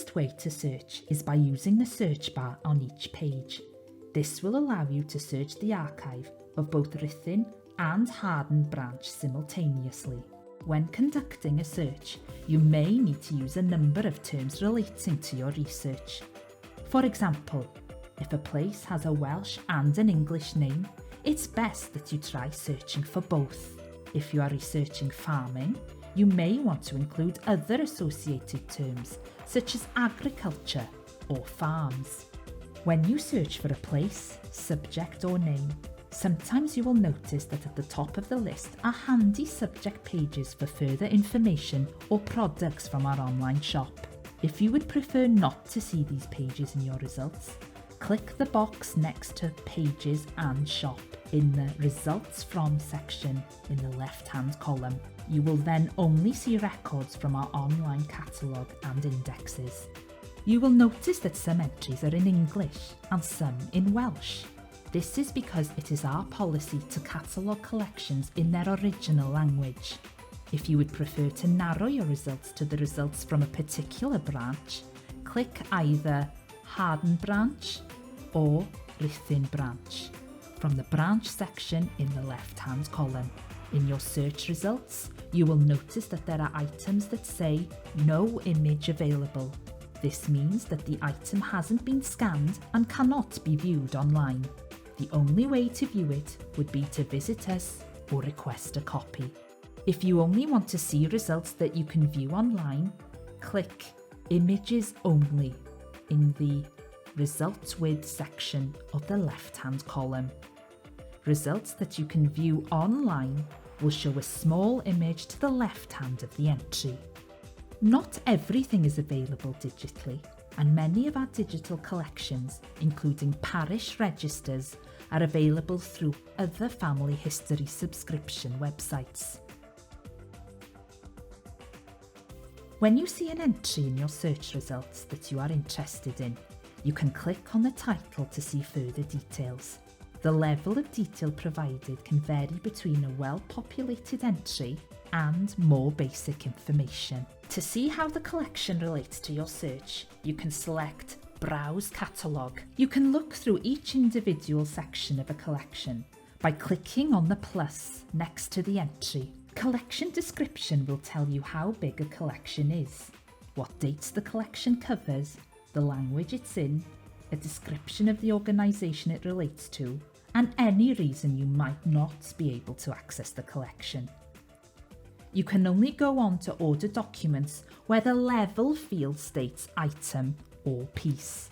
easiest way to search is by using the search bar on each page. This will allow you to search the archive of both Ruthin and Harden branch simultaneously. When conducting a search, you may need to use a number of terms relating to your research. For example, if a place has a Welsh and an English name, it's best that you try searching for both. If you are researching farming, you may want to include other associated terms such as agriculture or farms. When you search for a place, subject or name, sometimes you will notice that at the top of the list are handy subject pages for further information or products from our online shop. If you would prefer not to see these pages in your results, click the box next to Pages and Shop in the Results From section in the left-hand column. You will then only see records from our online catalogue and indexes. You will notice that some entries are in English and some in Welsh. This is because it is our policy to catalogue collections in their original language. If you would prefer to narrow your results to the results from a particular branch, click either Harden branch or Ruthin branch from the branch section in the left-hand column. In your search results, you will notice that there are items that say no image available. This means that the item hasn't been scanned and cannot be viewed online. The only way to view it would be to visit us or request a copy. If you only want to see results that you can view online, click Images Only in the Results With section of the left-hand column. Results that you can view online will show a small image to the left hand of the entry. Not everything is available digitally, and many of our digital collections, including parish registers, are available through other family history subscription websites. When you see an entry in your search results that you are interested in, you can click on the title to see further details. The level of detail provided can vary between a well-populated entry and more basic information. To see how the collection relates to your search, you can select Browse Catalogue. You can look through each individual section of a collection by clicking on the plus next to the entry. Collection description will tell you how big a collection is, what dates the collection covers, the language it's in, a description of the organisation it relates to, and any reason you might not be able to access the collection. You can only go on to order documents where the level field states item or piece.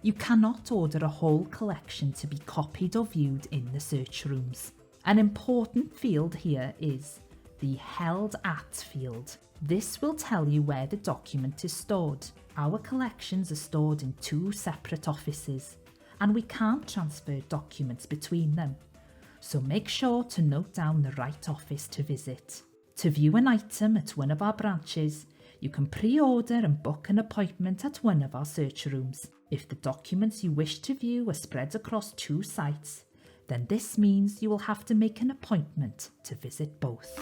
You cannot order a whole collection to be copied or viewed in the search rooms. An important field here is the Held At field. This will tell you where the document is stored. Our collections are stored in 2 separate offices, and we can't transfer documents between them, so make sure to note down the right office to visit. To view an item at one of our branches, you can pre-order and book an appointment at one of our search rooms. If the documents you wish to view are spread across 2 sites, then this means you will have to make an appointment to visit both.